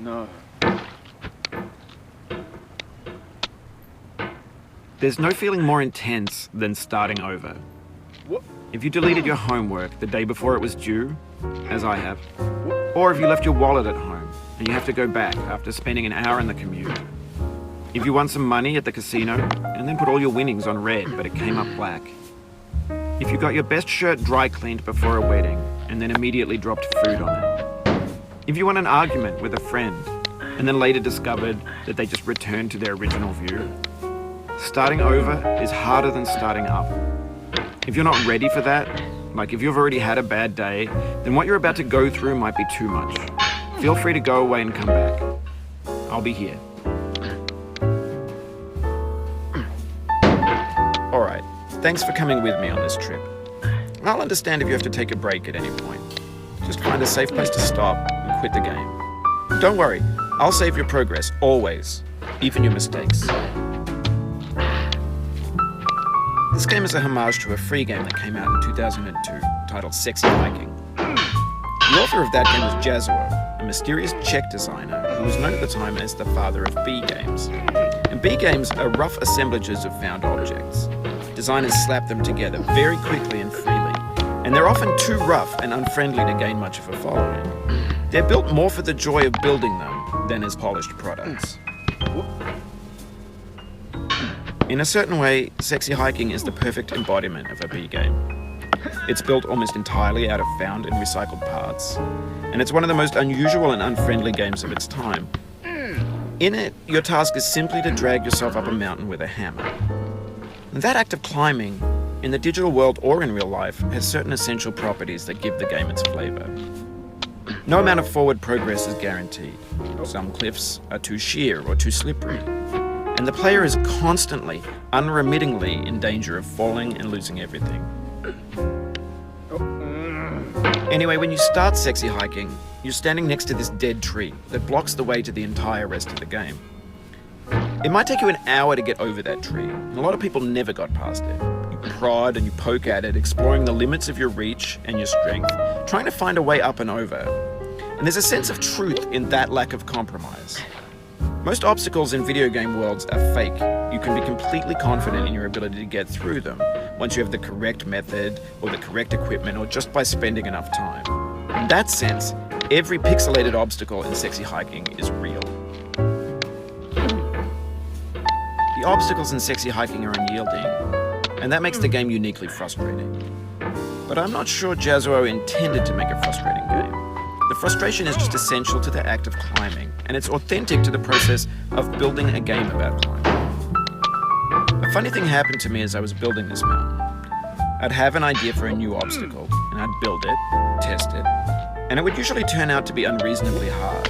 No. There's no feeling more intense than starting over. What? If you deleted your homework the day before it was due, as I have, or if you left your wallet at home and you have to go back after spending an hour in the commute. If you won some money at the casino and then put all your winnings on red but it came up black. If you got your best shirt dry cleaned before a wedding and then immediately dropped food on it. If you won an argument with a friend and then later discovered that they just returned to their original view. Starting over is harder than starting up. If you're not ready for that, like if you've already had a bad day, then what you're about to go through might be too much. Feel free to go away and come back. I'll be here. Alright, thanks for coming with me on this trip. I'll understand if you have to take a break at any point. Just find a safe place to stop and quit the game. Don't worry, I'll save your progress, always, even your mistakes. This game is a homage to a free game that came out in 2002, titled Sexy Hiking. The author of that game was Jazuo, a mysterious Czech designer who was known at the time as the father of B games. And B games are rough assemblages of found objects. Designers slap them together very quickly and freely, and they're often too rough and unfriendly to gain much of a following. They're built more for the joy of building them than as polished products. In a certain way, Sexy Hiking is the perfect embodiment of a B game. It's built almost entirely out of found and recycled parts, and it's one of the most unusual and unfriendly games of its time. In it, your task is simply to drag yourself up a mountain with a hammer. And that act of climbing, in the digital world or in real life, has certain essential properties that give the game its flavor. No amount of forward progress is guaranteed. Some cliffs are too sheer or too slippery. And the player is constantly, unremittingly in danger of falling and losing everything. Anyway, when you start Sexy Hiking, you're standing next to this dead tree that blocks the way to the entire rest of the game. It might take you an hour to get over that tree, and a lot of people never got past it. You prod and you poke at it, exploring the limits of your reach and your strength, trying to find a way up and over. And there's a sense of truth in that lack of compromise. Most obstacles in video game worlds are fake. You can be completely confident in your ability to get through them once you have the correct method or the correct equipment or just by spending enough time. In that sense, every pixelated obstacle in Sexy Hiking is real. The obstacles in Sexy Hiking are unyielding, and that makes the game uniquely frustrating. But I'm not sure Jazuo intended to make a frustrating game. The frustration is just essential to the act of climbing, and it's authentic to the process of building a game about climbing. A funny thing happened to me as I was building this mountain. I'd have an idea for a new obstacle, and I'd build it, test it, and it would usually turn out to be unreasonably hard.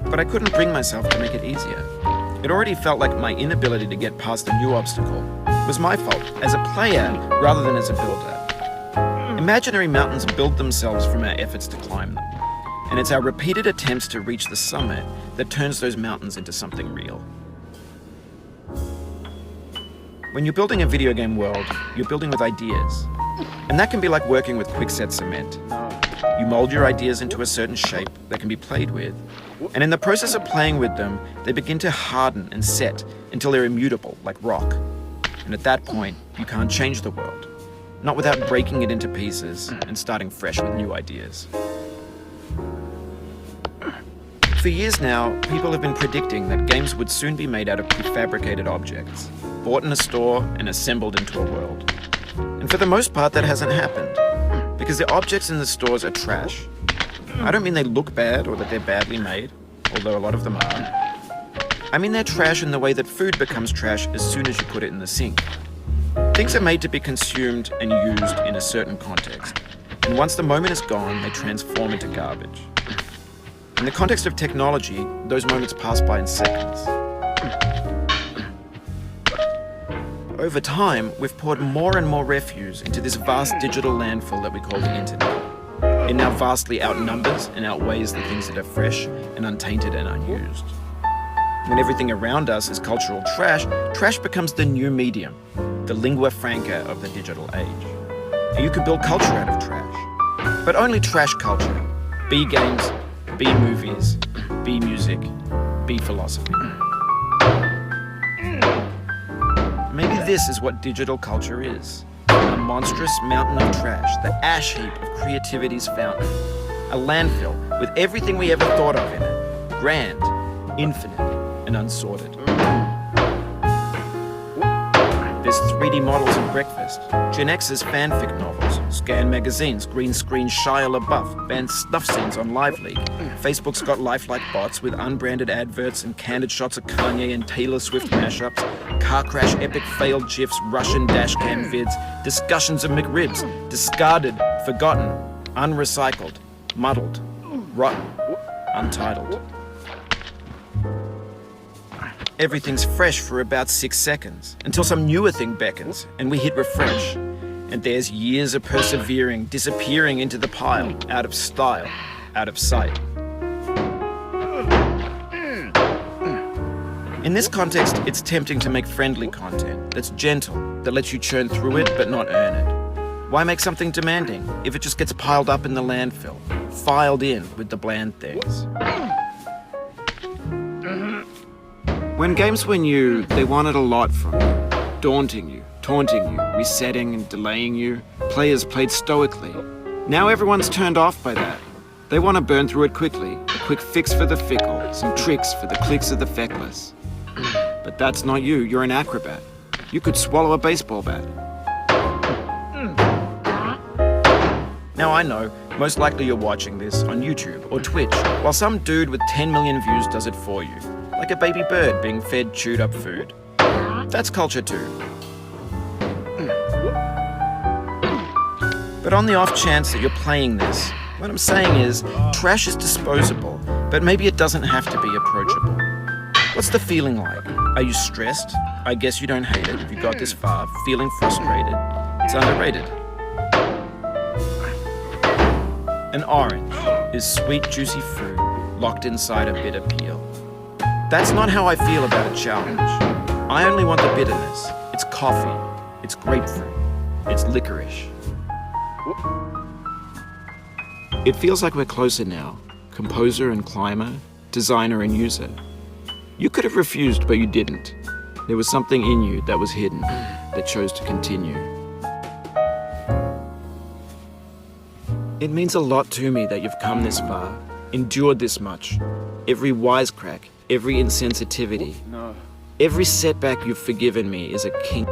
But I couldn't bring myself to make it easier. It already felt like my inability to get past a new obstacle was my fault as a player rather than as a builder. Imaginary mountains build themselves from our efforts to climb them, and it's our repeated attempts to reach the summit that turns those mountains into something real. When you're building a video game world, you're building with ideas, and that can be like working with quickset cement. You mold your ideas into a certain shape that can be played with, and in the process of playing with them, they begin to harden and set until they're immutable, like rock. And at that point, you can't change the world. Not without breaking it into pieces and starting fresh with new ideas. For years now, people have been predicting that games would soon be made out of prefabricated objects, bought in a store and assembled into a world. And for the most part, that hasn't happened, because the objects in the stores are trash. I don't mean they look bad or that they're badly made, although a lot of them are. I mean they're trash in the way that food becomes trash as soon as you put it in the sink. Things are made to be consumed and used in a certain context, and once the moment is gone, they transform into garbage. In the context of technology, those moments pass by in seconds. Over time, we've poured more and more refuse into this vast digital landfill that we call the internet. It now vastly outnumbers and outweighs the things that are fresh and untainted and unused. When everything around us is cultural trash, trash becomes the new medium, the lingua franca of the digital age. And you can build culture out of trash, but only trash culture. B games, B movies, B music, B philosophy. Maybe this is what digital culture is. A monstrous mountain of trash, the ash heap of creativity's fountain. A landfill with everything we ever thought of in it. Grand, infinite, and unsorted. There's 3D models of breakfast, Gen X's fanfic novels, scan magazines, green screen Shia LaBeouf, banned snuff scenes on Live League. Facebook's got lifelike bots with unbranded adverts and candid shots of Kanye and Taylor Swift mashups, car crash epic failed GIFs, Russian dashcam vids, discussions of McRibs, discarded, forgotten, unrecycled, muddled, rotten, untitled. Everything's fresh for about 6 seconds, until some newer thing beckons, and we hit refresh. And there's years of persevering, disappearing into the pile, out of style, out of sight. In this context, it's tempting to make friendly content that's gentle, that lets you churn through it but not earn it. Why make something demanding if it just gets piled up in the landfill, filed in with the bland things? When games were new, they wanted a lot from you, daunting you, taunting you, resetting and delaying you. Players played stoically. Now everyone's turned off by that. They want to burn through it quickly, a quick fix for the fickle, some tricks for the clicks of the feckless. But that's not you, you're an acrobat. You could swallow a baseball bat. Now I know, most likely you're watching this on YouTube or Twitch, while some dude with 10 million views does it for you. Like a baby bird being fed chewed up food. That's culture too. But on the off chance that you're playing this, what I'm saying is, trash is disposable, but maybe it doesn't have to be approachable. What's the feeling like? Are you stressed? I guess you don't hate it if you got this far. Feeling frustrated? It's underrated. An orange is sweet, juicy fruit locked inside a bitter peel. That's not how I feel about a challenge. I only want the bitterness. It's coffee. It's grapefruit. It's licorice. It feels like we're closer now. Composer and climber, designer and user. You could have refused, but you didn't. There was something in you that was hidden, that chose to continue. It means a lot to me that you've come this far, endured this much. Every wisecrack, every insensitivity, every setback you've forgiven me is a king.